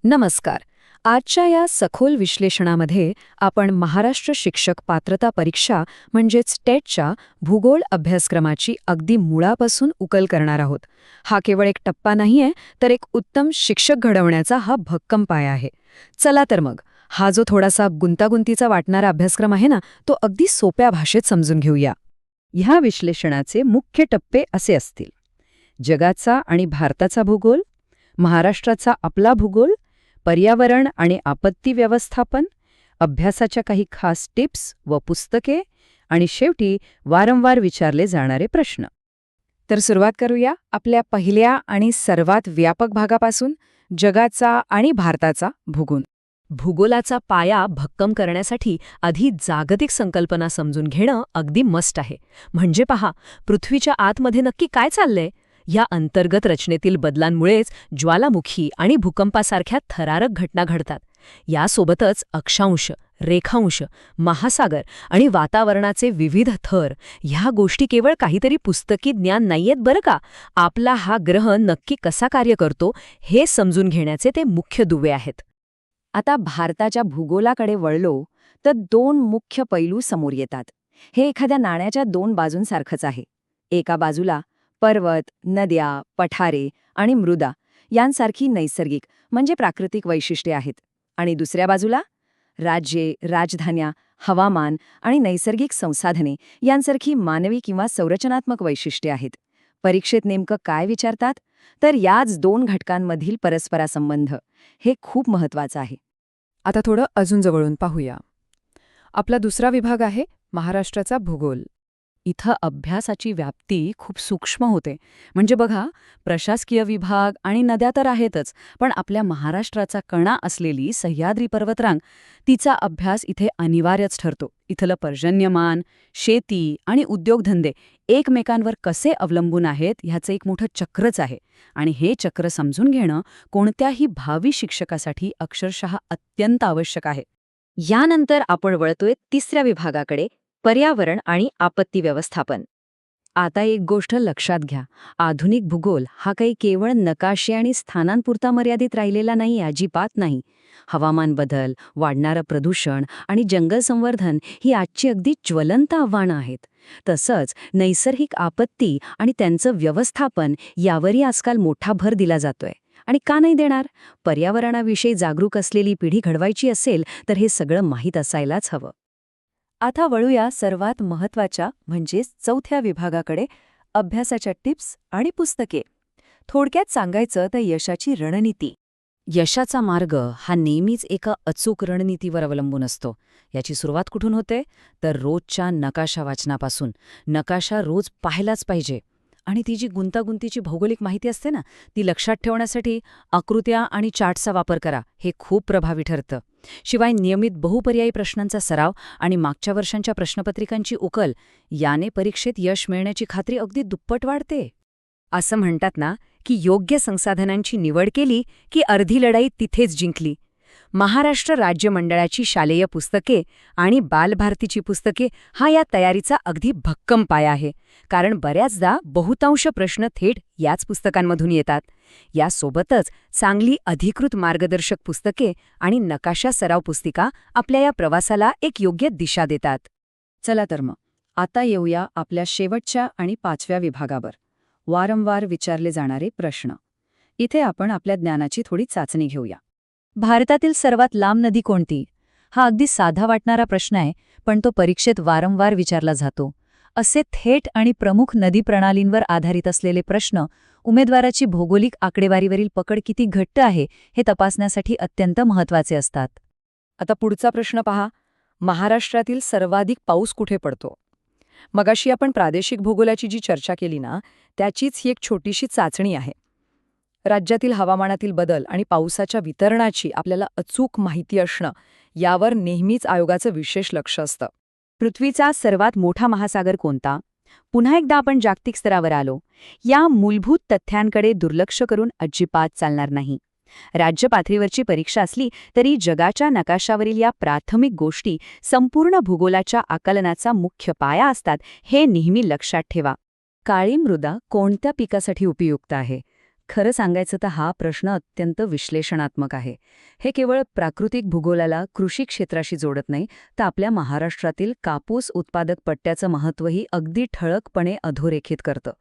नमस्कार. आजच्या या सखोल विश्लेषणामध्ये आपण महाराष्ट्र शिक्षक पात्रता परीक्षा म्हणजेच टेटच्या भूगोल अभ्यासक्रमाची अगदी मुळापासून उकल करणार आहोत. हा केवळ एक टप्पा नाहीये, तर एक उत्तम शिक्षक घडवण्याचा हा भक्कम पाया आहे. चला तर मग, हा जो थोडासा गुंतागुंतीचा वाटणारा अभ्यासक्रम आहे ना, तो अगदी सोप्या भाषेत समजून घेऊया. ह्या विश्लेषणाचे मुख्य टप्पे असे असतील: जगाचा आणि भारताचा भूगोल, महाराष्ट्राचा आपला भूगोल, पर्यावरण आणि आपत्ती व्यवस्थापन, अभ्यासाच्या काही खास टिप्स व पुस्तके, आणि शेवटी वारंवार विचारले जाणारे प्रश्न. तर सुरुवात करूया आपल्या पहिल्या आणि सर्वात व्यापक भागापासून, जगाचा आणि भारताचा भूगोल. भूगोलाचा पाया भक्कम करण्यासाठी आधी जागतिक संकल्पना समजून घेणं अगदी मस्ट आहे. म्हणजे पहा, पृथ्वीच्या आतमध्ये नक्की काय चाललंय? या अंतर्गत रचनेतील बदलांमुळेच ज्वालामुखी आणि भूकंपासारख्या थरारक घटना घडतात. यासोबतच अक्षांश, रेखांश, महासागर आणि वातावरणाचे विविध थर ह्या गोष्टी केवळ काहीतरी पुस्तकी ज्ञान नाहीयेत बरं का. आपला हा ग्रह नक्की कसा कार्य करतो हे समजून घेण्याचे ते मुख्य दुवे आहेत. आता भारताच्या भूगोलाकडे वळलो तर दोन मुख्य पैलू समोर येतात. हे एखाद्या नाण्याच्या दोन बाजूंसारखंच आहे. एका बाजूला पर्वत, नद्या, पठारे आणि मृदा यांसारखी नैसर्गिक म्हणजे प्राकृतिक वैशिष्ट्ये आहेत, आणि दुसऱ्या बाजूला राज्ये, राजधान्या, हवामान आणि नैसर्गिक संसाधने यांसारखी मानवी किंवा संरचनात्मक वैशिष्ट्ये आहेत. परीक्षेत नेमकं काय विचारतात? तर याच दोन घटकांमधील परस्परासंबंध हे खूप महत्वाचं आहे. आता थोडं अजून जवळून पाहूया. आपला दुसरा विभाग आहे महाराष्ट्राचा भूगोल. इथं अभ्यासाची व्याप्ती खूप सूक्ष्म होते. म्हणजे बघा, प्रशासकीय विभाग आणि नद्या तर आहेतच, पण आपल्या महाराष्ट्राचा कणा असलेली सह्याद्री पर्वतरांग, तिचा अभ्यास इथे अनिवार्यच ठरतो. इथलं पर्जन्यमान, शेती आणि उद्योगधंदे एकमेकांवर कसे अवलंबून आहेत ह्याचं एक मोठं चक्रच आहे. आणि हे चक्र समजून घेणं कोणत्याही भावी शिक्षकासाठी अक्षरशः अत्यंत आवश्यक आहे. यानंतर आपण वळतोय तिसऱ्या विभागाकडे, पर्यावरण आणि आपत्ती व्यवस्थापन. आता एक गोष्ट लक्षात घ्या, आधुनिक भूगोल हा काही केवळ नकाशे आणि स्थानांपुरता मर्यादित राहिलेला नाही, अजिबात नाही. हवामान बदल, वाढणारं प्रदूषण आणि जंगल संवर्धन ही आजची अगदी ज्वलंत आव्हानं आहेत. तसंच नैसर्गिक आपत्ती आणि त्यांचं व्यवस्थापन यावरही आजकाल मोठा भर दिला जातोय. आणि का नाही देणार? पर्यावरणाविषयी जागरूक असलेली पिढी घडवायची असेल तर हे सगळं माहीत असायलाच हवं. आता वळूया सर्वात महत्त्वाच्या म्हणजेच चौथ्या विभागाकडे, अभ्यासाच्या टिप्स आणि पुस्तके. थोडक्यात सांगायचं तर यशाची रणनीती. यशाचा मार्ग हा नेहमीच एका अचूक रणनीतीवर अवलंबून असतो. याची सुरुवात कुठून होते? तर रोजच्या नकाशा वाचनापासून. नकाशा रोज पाहायलाच पाहिजे. आणि ती जी गुंतागुंतीची भौगोलिक माहिती असते ना, ती लक्षात ठेवण्यासाठी आकृत्या आणि चार्टचा वापर करा. हे खूप प्रभावी ठरतं. शिवाय नियमित बहुपर्यायी प्रश्नांचा सराव आणि मागच्या वर्षांच्या प्रश्नपत्रिकांची उकल याने परीक्षेत यश मिळण्याची खात्री अगदी दुप्पट वाढते. असं म्हणतात ना की योग्य संसाधनांची निवड केली की अर्धी लढाई तिथेच जिंकली. महाराष्ट्र राज्य मंडळाची शालेय पुस्तके आणि बालभारतीची पुस्तके हा या तयारीचा अगदी भक्कम पाया आहे. कारण बऱ्याचदा बहुतांश प्रश्न थेट याच पुस्तकांमधून येतात. यासोबतच चांगली अधिकृत मार्गदर्शक पुस्तके आणि नकाशा सराव पुस्तिका आपल्या या प्रवासाला एक योग्य दिशा देतात. चला तर मग, आता येऊया आपल्या शेवटच्या आणि पाचव्या विभागावर, वारंवार विचारले जाणारे प्रश्न. इथे आपण आपल्या ज्ञानाची थोडी चाचणी घेऊया. भारतातील सर्वात लांब नदी कोणती? हा अगदी साधा वाटणारा प्रश्न आहे, पण तो परीक्षेत वारंवार विचारला जातो. असे थेट आणि प्रमुख नदी प्रणालींवर आधारित असलेले प्रश्न उमेदवाराची भौगोलिक आकडेवारीवरील पकड किती घट्ट आहे हे तपासण्यासाठी अत्यंत महत्त्वाचे असतात. आता पुढचा प्रश्न पहा, महाराष्ट्रातील सर्वाधिक पाऊस कुठे पडतो? मगाशी आपण प्रादेशिक भूगोलाची जी चर्चा केली ना, त्याचीच ही एक छोटीशी चाचणी आहे. राज्यातील हवामानातील बदल आणि पावसाच्या वितरणाची आपल्याला अचूक माहिती असणं यावर नेहमीच आयोगाचं विशेष लक्ष असतं. पृथ्वीचा सर्वात मोठा महासागर कोणता? पुन्हा एकदा आपण जागतिक स्तरावर आलो. या मूलभूत तथ्यांकडे दुर्लक्ष करून अजिबात चालणार नाही. राज्य पातळीवरची परीक्षा असली तरी जगाच्या नकाशावरील या प्राथमिक गोष्टी संपूर्ण भूगोलाच्या आकलनाचा मुख्य पाया असतात, हे नेहमी लक्षात ठेवा. काळी मृदा कोणत्या पिकासाठी उपयुक्त आहे? खरं सांगायचं तर हा प्रश्न अत्यंत विश्लेषणात्मक आहे. हे केवळ प्राकृतिक भूगोलाला कृषी क्षेत्राशी जोडत नाही, तर आपल्या महाराष्ट्रातील कापूस उत्पादक पट्ट्याचं महत्त्वही अगदी ठळकपणे अधोरेखित करतं.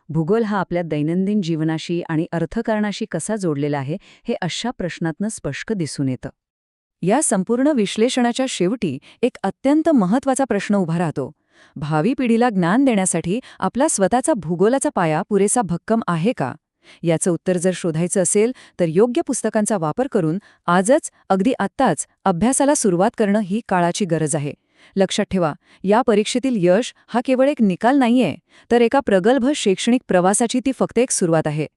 भूगोल हा आपल्या दैनंदिन जीवनाशी आणि अर्थकारणाशी कसा जोडलेला आहे, हे अशा प्रश्नातनं स्पष्ट दिसून येतं. या संपूर्ण विश्लेषणाच्या शेवटी एक अत्यंत महत्त्वाचा प्रश्न उभा राहतो. भावी पिढीला ज्ञान देण्यासाठी आपला स्वतःचा भूगोलाचा पाया पुरेसा भक्कम आहे का? याचं उत्तर जर शोधायचं असेल तर योग्य पुस्तकांचा वापर करून आजच, अगदी आत्ताच अभ्यासाला सुरुवात करणं ही काळाची गरज आहे. लक्षात ठेवा, या परीक्षेतील यश हा केवळ एक निकाल नाहीये, तर एका प्रगल्भ शैक्षणिक प्रवासाची ती फक्त एक सुरुवात आहे.